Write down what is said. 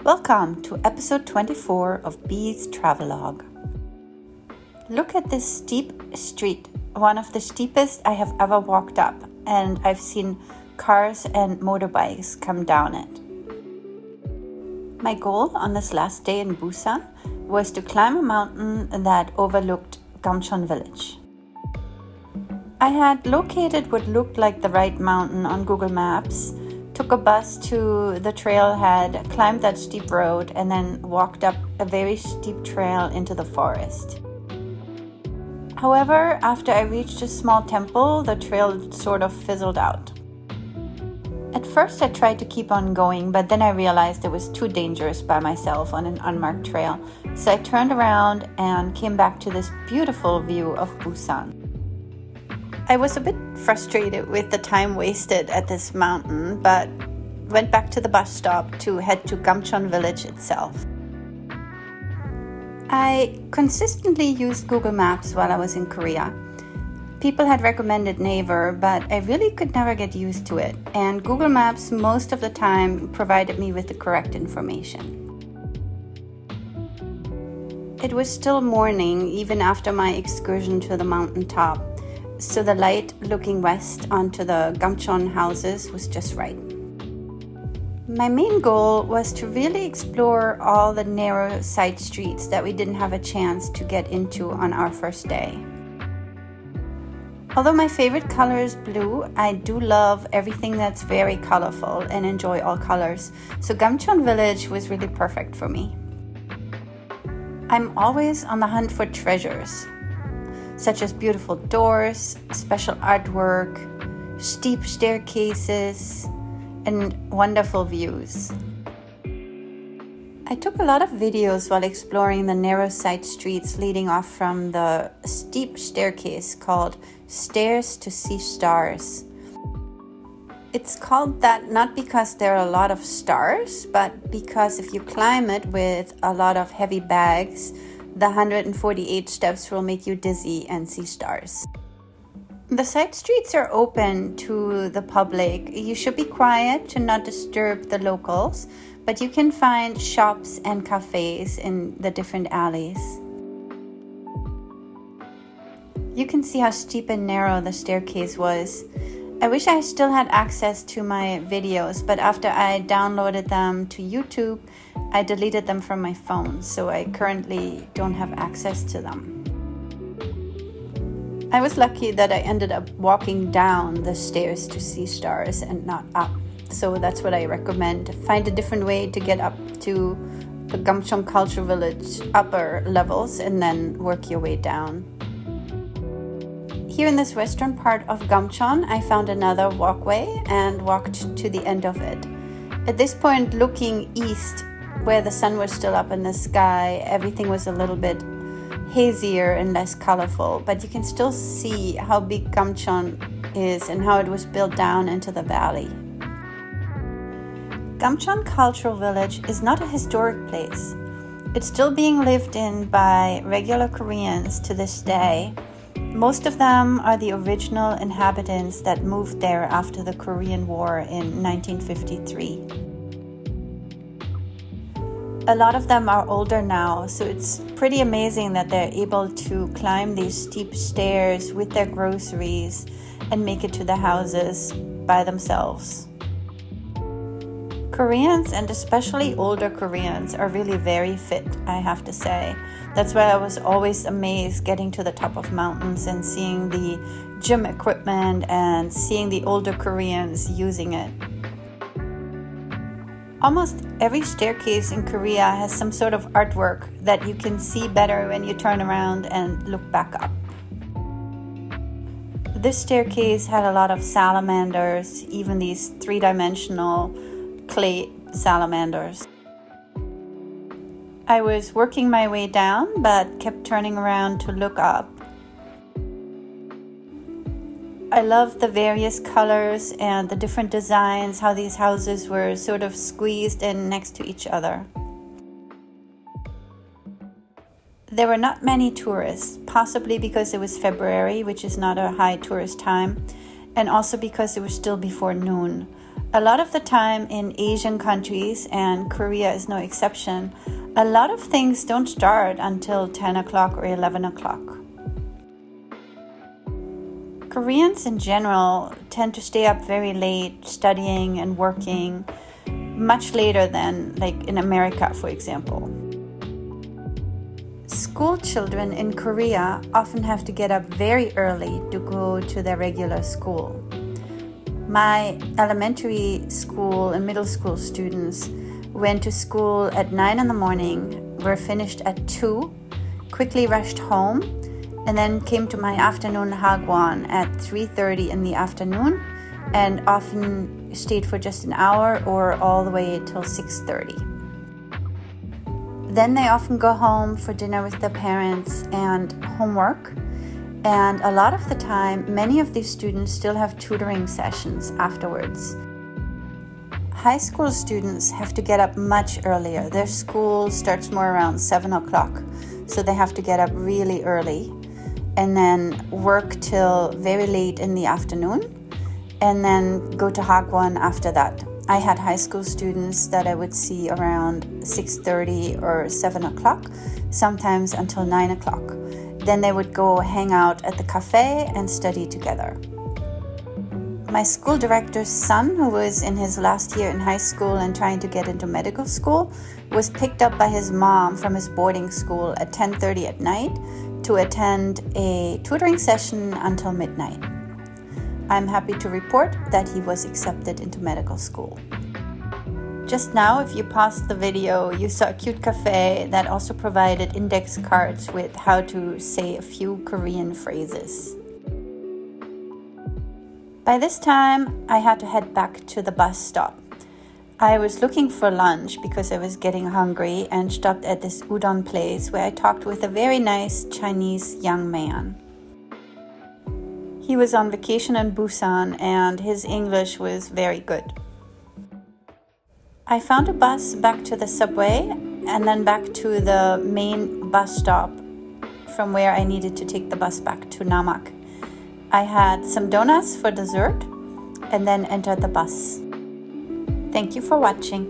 Welcome to episode 24 of Bee's Travelogue. Look at this steep street, one of the steepest I have ever walked up, and I've seen cars and motorbikes come down it. My goal on this last day in Busan was to climb a mountain that overlooked Gamcheon village. I had located what looked like the right mountain on Google Maps, took a bus to the trailhead, climbed that steep road, and then walked up a very steep trail into the forest. However, after I reached a small temple, the trail sort of fizzled out. At first I tried to keep on going, but then I realized it was too dangerous by myself on an unmarked trail, so I turned around and came back to this beautiful view of Busan. I was a bit frustrated with the time wasted at this mountain, but went back to the bus stop to head to Gamcheon village itself. I consistently used Google Maps while I was in Korea. People had recommended Naver, but I really could never get used to it, and Google Maps most of the time provided me with the correct information. It was still morning even after my excursion to the mountaintop, so the light looking west onto the Gamcheon houses was just right. My main goal was to really explore all the narrow side streets that we didn't have a chance to get into on our first day. Although my favorite color is blue, I do love everything that's very colorful and enjoy all colors, so Gamcheon village was really perfect for me. I'm always on the hunt for treasures, such as beautiful doors, special artwork, steep staircases, and wonderful views. I took a lot of videos while exploring the narrow side streets leading off from the steep staircase called Stairs to See Stars. It's called that not because there are a lot of stars, but because if you climb it with a lot of heavy bags, the 148 steps will make you dizzy and see stars. The side streets are open to the public. You should be quiet to not disturb the locals, but you can find shops and cafes in the different alleys. You can see how steep and narrow the staircase was. I wish I still had access to my videos, but after I downloaded them to YouTube, I deleted them from my phone, so I currently don't have access to them. I was lucky that I ended up walking down the stairs to see stars and not up, so that's what I recommend. Find a different way to get up to the Gamcheon Cultural Village upper levels and then work your way down. Here in this western part of Gamcheon, I found another walkway and walked to the end of it. At this point, looking east, where the sun was still up in the sky, everything was a little bit hazier and less colorful, but you can still see how big Gamcheon is and how it was built down into the valley. Gamcheon Cultural Village is not a historic place. It's still being lived in by regular Koreans to this day. Most of them are the original inhabitants that moved there after the Korean War in 1953. A lot of them are older now, so it's pretty amazing that they're able to climb these steep stairs with their groceries and make it to the houses by themselves. Koreans, and especially older Koreans, are really very fit, I have to say. That's why I was always amazed getting to the top of mountains and seeing the gym equipment and seeing the older Koreans using it. Almost every staircase in Korea has some sort of artwork that you can see better when you turn around and look back up. This staircase had a lot of salamanders, even these three-dimensional clay salamanders. I was working my way down, but kept turning around to look up. I love the various colors and the different designs, how these houses were sort of squeezed in next to each other. There were not many tourists, possibly because it was February, which is not a high tourist time, and also because it was still before noon. A lot of the time in Asian countries, and Korea is no exception, a lot of things don't start until 10 o'clock or 11 o'clock. Koreans in general tend to stay up very late studying and working, much later than like in America, for example. School children in Korea often have to get up very early to go to their regular school. My elementary school and middle school students went to school at 9 in the morning, were finished at 2, quickly rushed home, and then came to my afternoon hagwon at 3:30 in the afternoon, and often stayed for just an hour or all the way till 6:30. Then they often go home for dinner with their parents and homework. And a lot of the time, many of these students still have tutoring sessions afterwards. High school students have to get up much earlier. Their school starts more around 7 o'clock, so they have to get up really early and then work till very late in the afternoon and then go to hagwon after that. I had high school students that I would see around 6:30 or 7 o'clock, sometimes until 9 o'clock. Then they would go hang out at the cafe and study together. My school director's son, who was in his last year in high school and trying to get into medical school, was picked up by his mom from his boarding school at 10:30 at night to attend a tutoring session until midnight. I'm happy to report that he was accepted into medical school. Just now, if you paused the video, you saw a cute cafe that also provided index cards with how to say a few Korean phrases. By this time, I had to head back to the bus stop. I was looking for lunch because I was getting hungry and stopped at this udon place where I talked with a very nice Chinese young man. He was on vacation in Busan and his English was very good. I found a bus back to the subway and then back to the main bus stop from where I needed to take the bus back to Namak. I had some donuts for dessert and then entered the bus. Thank you for watching.